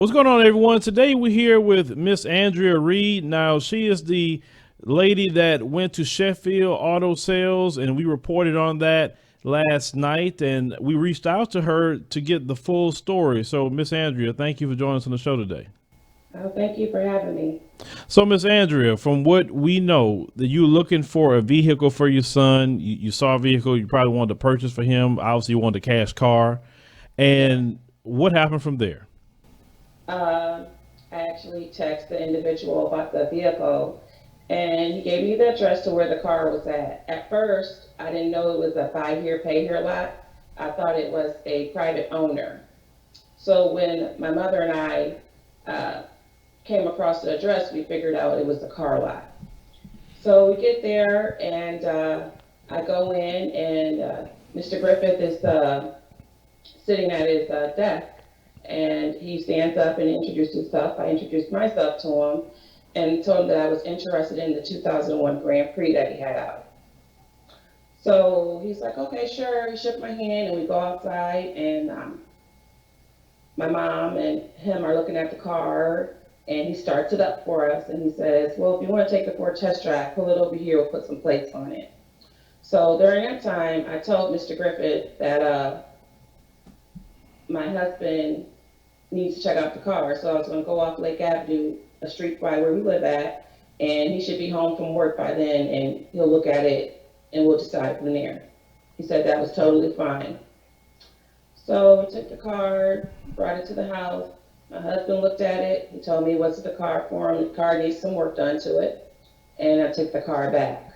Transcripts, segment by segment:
What's going on, everyone? Today we're here with Miss Andrea Reed. Now, she is the lady that went to Sheffield Auto Sales, and we reported on that last night, and we reached out to her to get the full story. So, Miss Andrea, thank you for joining us on the show today. Oh, thank you for having me. So, Miss Andrea, from what we know, that you're looking for a vehicle for your son. You saw a vehicle you probably wanted to purchase for him. Obviously, you wanted a cash car. Yes. And what happened from there? Um, I actually texted the individual about the vehicle, and he gave me the address to where the car was at. At first, I didn't know it was a buy here, pay here lot. I thought it was a private owner. So when my mother and I came across the address, we figured out it was a car lot. So we get there, and I go in, and Mr. Griffith is sitting at his desk, and he stands up and introduced himself. I introduced myself to him and told him that I was interested in the 2001 Grand Prix that he had out. So he's like, okay, sure. He shook my hand, and we go outside, and my mom and him are looking at the car, and he starts it up for us, and he says, well, if you want to take it for a test drive, pull it over here, we'll put some plates on it. So during that time, I told Mr. Griffith that my husband needs to check out the car. So I was going to go off Lake Avenue, a street by where we live at, and he should be home from work by then, and he'll look at it, and we'll decide from there. He said that was totally fine. So we took the car, brought it to the house. My husband looked at it. He told me what's the car for him. The car needs some work done to it, and I took the car back.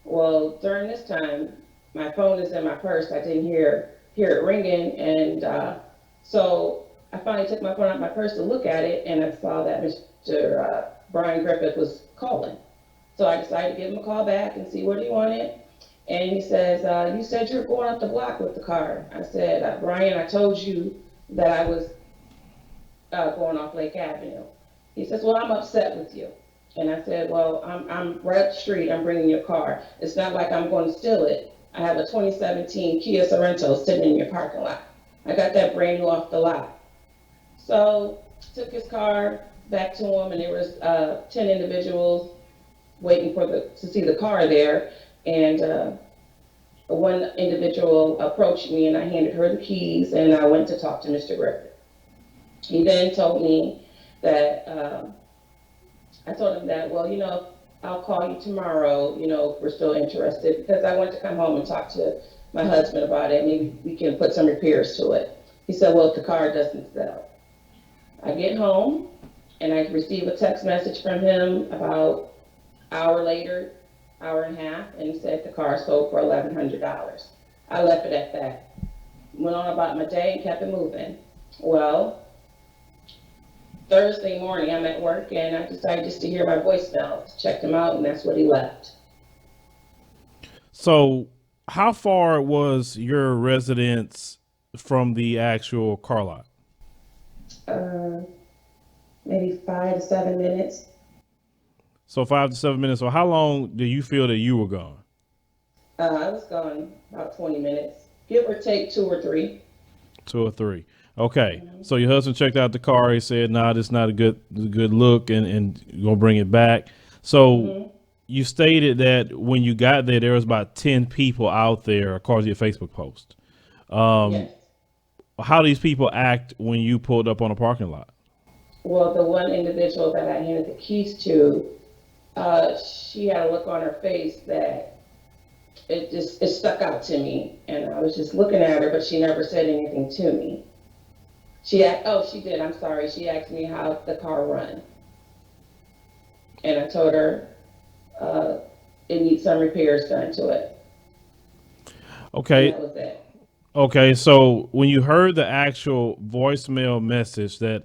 Well, during this time, my phone is in my purse. I didn't hear it ringing, and so I finally took my phone out of my purse to look at it, and I saw that Mr. Brian Griffith was calling. So I decided to give him a call back and see what he wanted. And he says, you said you were going up the block with the car. I said, Brian, I told you that I was going off Lake Avenue. He says, well, I'm upset with you. And I said, well, I'm right up the street. I'm bringing your car. It's not like I'm going to steal it. I have a 2017 Kia Sorento sitting in your parking lot. I got that brand new off the lot. So took his car back to him, and there was 10 individuals waiting to see the car there. And one individual approached me, and I handed her the keys, and I went to talk to Mr. Griffith. He then told me that I told him that, well, I'll call you tomorrow, if we're still interested, because I want to come home and talk to my husband about it. Maybe we can put some repairs to it. He said, well, if the car doesn't sell. I get home, and I receive a text message from him about an hour later, hour and a half, and he said the car sold for $1,100. I left it at that. Went on about my day and kept it moving. Well, Thursday morning, I'm at work, and I decided just to hear my voicemail. Checked him out, and that's what he left. So, how far was your residence from the actual car lot? Uh, Maybe 5 to 7 minutes. So 5 to 7 minutes. So how long do you feel that you were gone? I was gone about 20 minutes, give or take 2 or 3. 2 or 3. Okay. Mm-hmm. So your husband checked out the car. He said, "Nah, this is not a good look, and you're gonna bring it back." So Mm-hmm. you stated that when you got there was about 10 people out there, according to your Facebook post. Um, Yes. how these people act when you pulled up on a parking lot? Well, the one individual that I handed the keys to, she had a look on her face that it stuck out to me, and I was just looking at her, but she never said anything to me. She did. I'm sorry. She asked me how the car run, and I told her uh, it needs some repairs done to it, and Okay. that was it. Okay. So when you heard the actual voicemail message that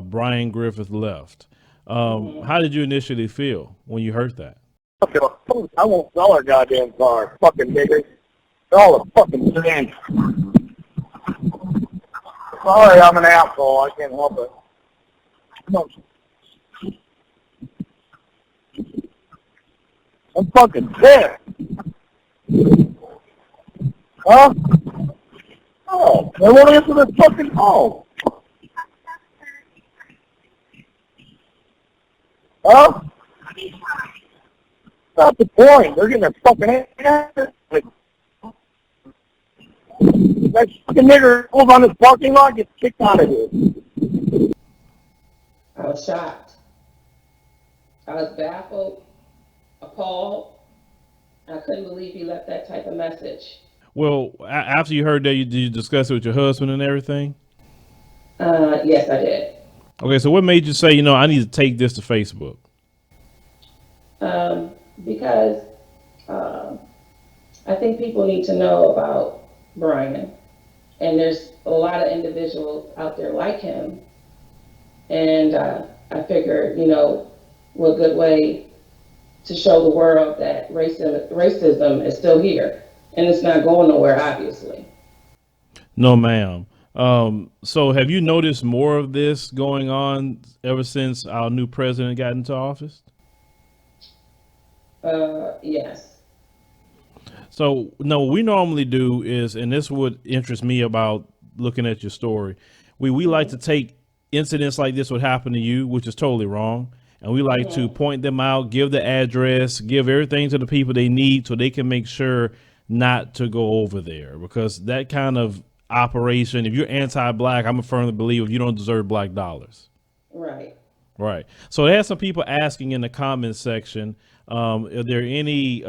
Brian Griffith left, Hmm. how did you initially feel when you heard that? Okay, well, I won't sell our goddamn car, fucking niggas. They're all the fucking same. Sorry, I'm an asshole. I can't help it. Come on. I'm fucking pissed. Huh? Oh, they won't answer the fucking call. Huh? That's the point. They're getting their fucking ass. That fucking nigger pulls on this parking lot, gets kicked out of here. I was shocked. I was baffled, appalled. I couldn't believe he left that type of message. Well, after you heard that, did you discuss it with your husband and everything? Yes, I did. Okay, so what made you say, I need to take this to Facebook? Because I think people need to know about Brian. And there's a lot of individuals out there like him. And I figured, what good way to show the world that racism is still here. And it's not going nowhere, obviously. No, ma'am. So have you noticed more of this going on ever since our new president got into office? Yes. So, no, what we normally do is, and this would interest me about looking at your story, we like to take incidents like this would happen to you, which is totally wrong. And we like to point them out, give the address, give everything to the people they need so they can make sure not to go over there. Because that kind of operation, if you're anti-black, I'm a firm believer you don't deserve black dollars. Right. Right. So they had some people asking in the comments section, are there any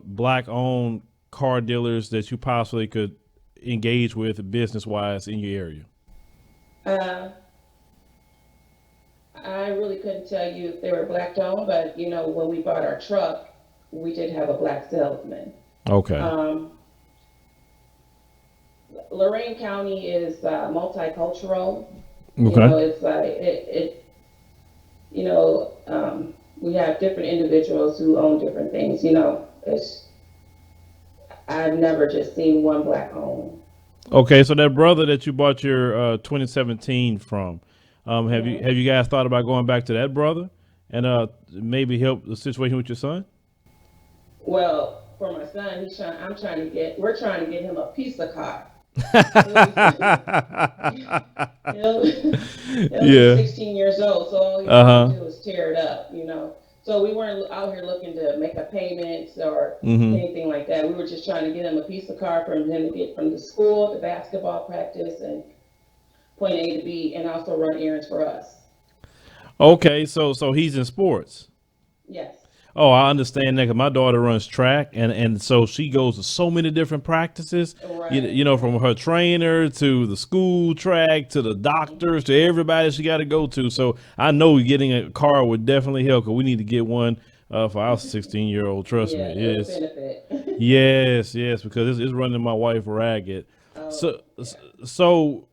black-owned car dealers that you possibly could engage with business-wise in your area? I really couldn't tell you if they were black owned, but when we bought our truck, we did have a black salesman. Okay. Lorain County is multicultural. Okay. It's like we have different individuals who own different things. I've never just seen one black owned. Okay. So that brother that you bought your 2017 from, have you guys thought about going back to that brother and maybe help the situation with your son? Well, for my son, we're trying to get him a pizza car. He'll be 16 years old, so all he has to do is tear it up, So we weren't out here looking to make a payment or anything like that. We were just trying to get him a piece of car for him to get from the school to basketball practice and point A to B, and also run errands for us. Okay, so he's in sports. Yes. Oh, I understand that because my daughter runs track, and so she goes to so many different practices, Right. From her trainer to the school track to the doctors to everybody she got to go to. So I know getting a car would definitely help because we need to get one for our 16-year-old. Trust me, it would benefit. yes, because it's running my wife ragged. So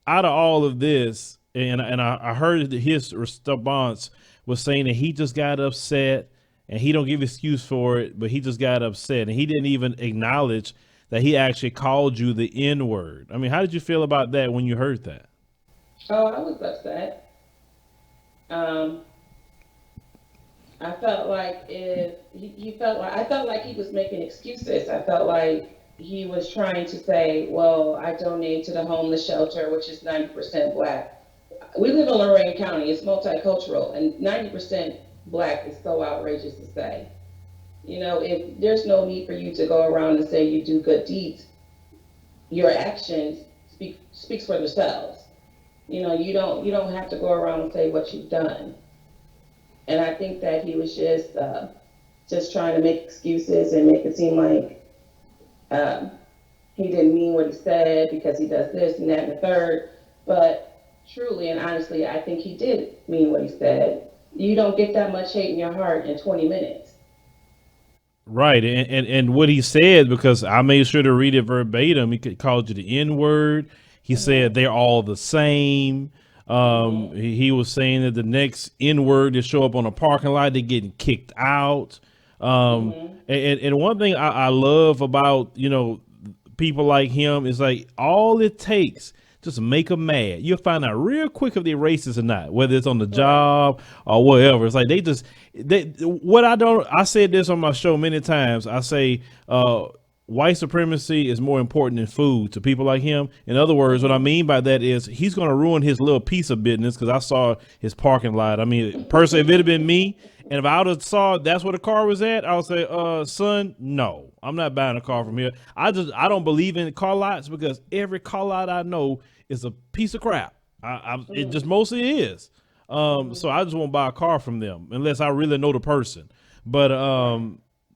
out of all of this, and I heard that his response was saying that he just got upset, and he don't give excuse for it, but he just got upset, and he didn't even acknowledge that he actually called you the N-word. I mean, how did you feel about that when you heard that? Oh, I was upset. I felt like I felt like he was making excuses. I felt like he was trying to say, well, I donate to the homeless shelter, which is 90% black. We live in Lorain County. It's multicultural, and 90% black is so outrageous to say. If there's no need for you to go around and say you do good deeds, your actions speaks for themselves. You don't have to go around and say what you've done. And I think that he was just trying to make excuses and make it seem like he didn't mean what he said because he does this and that and the third. But truly and honestly, I think he did mean what he said. You don't get that much hate in your heart in 20 minutes. Right. And what he said, because I made sure to read it verbatim, he called you the N-word. He said they're all the same. He was saying that the next N-word to show up on a parking lot, they're getting kicked out. And one thing I love about, people like him is like all it takes just make them mad. You'll find out real quick if they're racist or not, whether it's on the job or whatever. It's like I said this on my show many times. I say, white supremacy is more important than food to people like him. In other words, what I mean by that is he's going to ruin his little piece of business because I saw his parking lot. I mean, personally, if it had been me and if I would have saw that's where the car was at, I would say, son, no, I'm not buying a car from here. I don't believe in car lots because every car lot I know is a piece of crap. It just mostly is. So I just won't buy a car from them unless I really know the person. But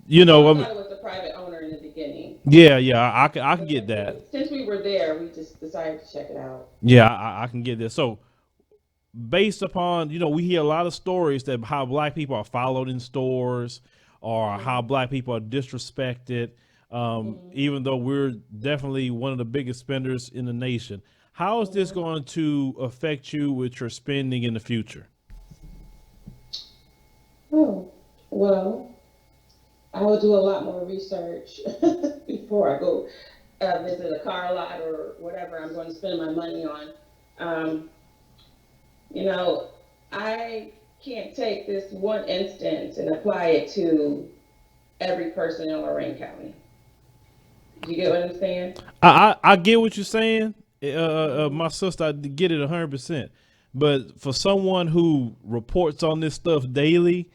you know, I thought it was the private owner in the beginning. yeah, I can get that. Since we were there, we just decided to check it out. Yeah, I can get that. So based upon, you know, we hear a lot of stories that how black people are followed in stores or how black people are disrespected, even though we're definitely one of the biggest spenders in the nation. How is this going to affect you with your spending in the future? Oh, well, I will do a lot more research before I go visit a car lot or whatever I'm going to spend my money on. You know, I can't take this one instance and apply it to every person in Lorain County. Do you get what I'm saying? I get what you're saying. My sister, I get it 100%. But for someone who reports on this stuff daily,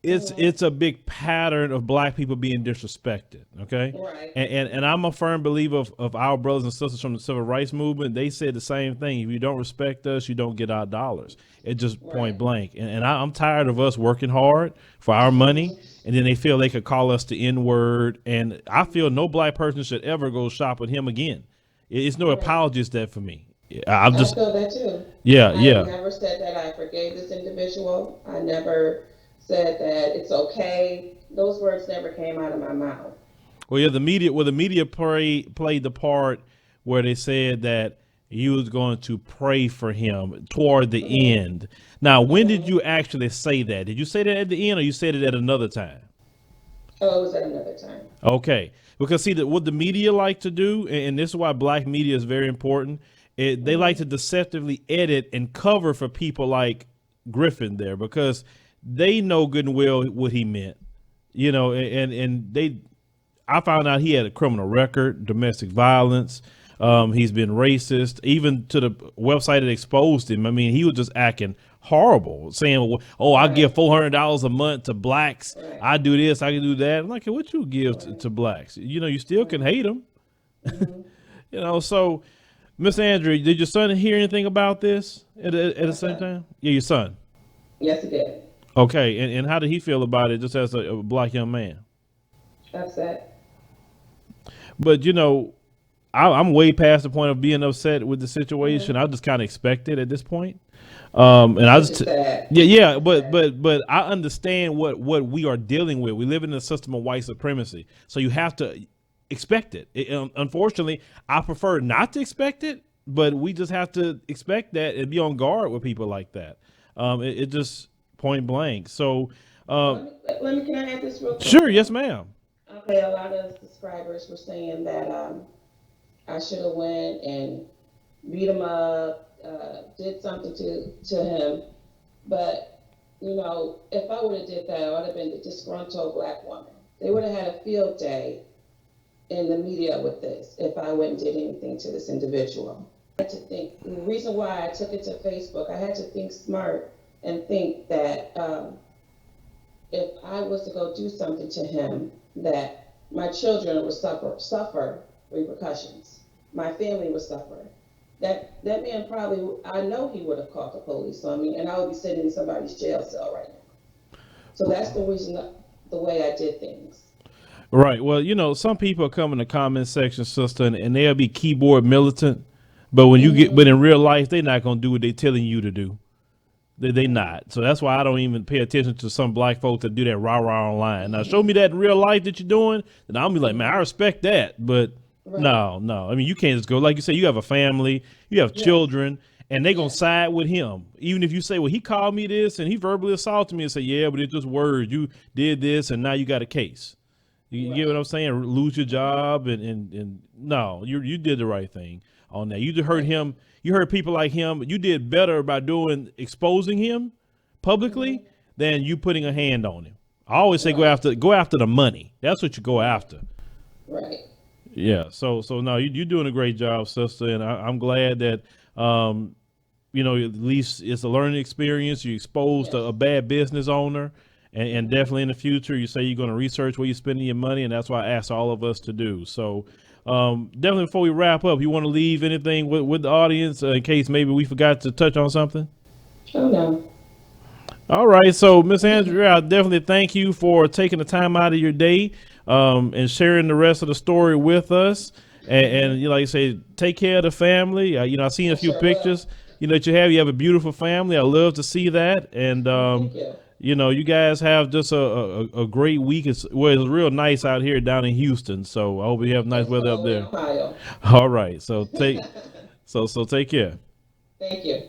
it's a big pattern of black people being disrespected. Okay. Right. And I'm a firm believer of our brothers and sisters from the civil rights movement. They said the same thing. If you don't respect us, you don't get our dollars. It's just point blank. And I'm tired of us working hard for our money. And then they feel they could call us the N-word. And I feel no black person should ever go shop with him again. It's no apologies there for me. I feel that too. Yeah. I never said that I forgave this individual. I never said that it's okay. Those words never came out of my mouth. Well, yeah, the media played the part where they said that you was going to pray for him toward the end. Now, when did you actually say that? Did you say that at the end or you said it at another time? Oh, it was at another time. Okay. Because see, what the media like to do, and this is why black media is very important, they like to deceptively edit and cover for people like Griffin there because they know good and well what he meant, you know, I found out he had a criminal record, domestic violence. He's been racist, even to the website that exposed him. I mean, he was just acting horrible, saying, "Oh, I give $400 a month to blacks. I do this, I can do that." I'm like, what you give to blacks? You know, you still can hate them. You know, so Miss Andrea, did your son hear anything about this at the same time? Yeah, your son. Yes, he did. Okay, and how did he feel about it just as a black young man? Upset. But, you know, I'm way past the point of being upset with the situation. I just kind of expect it at this point. And I just, but I understand what we are dealing with. We live in a system of white supremacy. So you have to expect it. Unfortunately, I prefer not to expect it, but we just have to expect that and be on guard with people like that. It just point blank. So, can I add this real quick? Sure. Yes, ma'am. Okay. A lot of subscribers were saying that, I should have went and beat him up, did something to him. But, you know, if I would have did that, I would have been the disgruntled black woman. They would have had a field day in the media with this if I went and did anything to this individual. I had to think, the reason why I took it to Facebook, I had to think smart and think that if I was to go do something to him, that my children would suffer repercussions. My family would suffer. That man probably, I know he would have called the police on me, and I would be sitting in somebody's jail cell right now. So that's the reason, the way I did things. Right. Well, you know, some people come in the comment section, sister, and they'll be keyboard militant, but when but in real life, they're not going to do what they're telling you to do. They not. So that's why I don't even pay attention to some black folks that do that rah-rah online. Now, show me that in real life that you're doing, and I'll be like, man, I respect that. But no. I mean, you can't just go, like you say, you have a family, you have children, and they're going to side with him. Even if you say, well, he called me this, and he verbally assaulted me and say, yeah, but it's just words. You did this, and now you got a case. You get what I'm saying? Lose your job, and no, you did the right thing on that. You just heard him. You heard people like him. You did better by exposing him publicly than you putting a hand on him. I always say go after the money. That's what you go after. Right. Yeah. So no, you're doing a great job, sister, and I'm glad that at least it's a learning experience. You exposed Yes. a bad business owner, and definitely in the future, you say you're going to research where you're spending your money, and that's what I asked all of us to do. So definitely, before we wrap up, you want to leave anything with the audience in case maybe we forgot to touch on something? Oh no. All right, so Miss Andrea, I definitely thank you for taking the time out of your day and sharing the rest of the story with us. And like you say, take care of the family. I've seen a I few sure will. pictures. That you have a beautiful family. I love to see that. And Thank you. you guys have just a great week. It's real nice out here down in Houston. So I hope you have nice It's weather up cold in there. Ohio. All right, so take care. Thank you.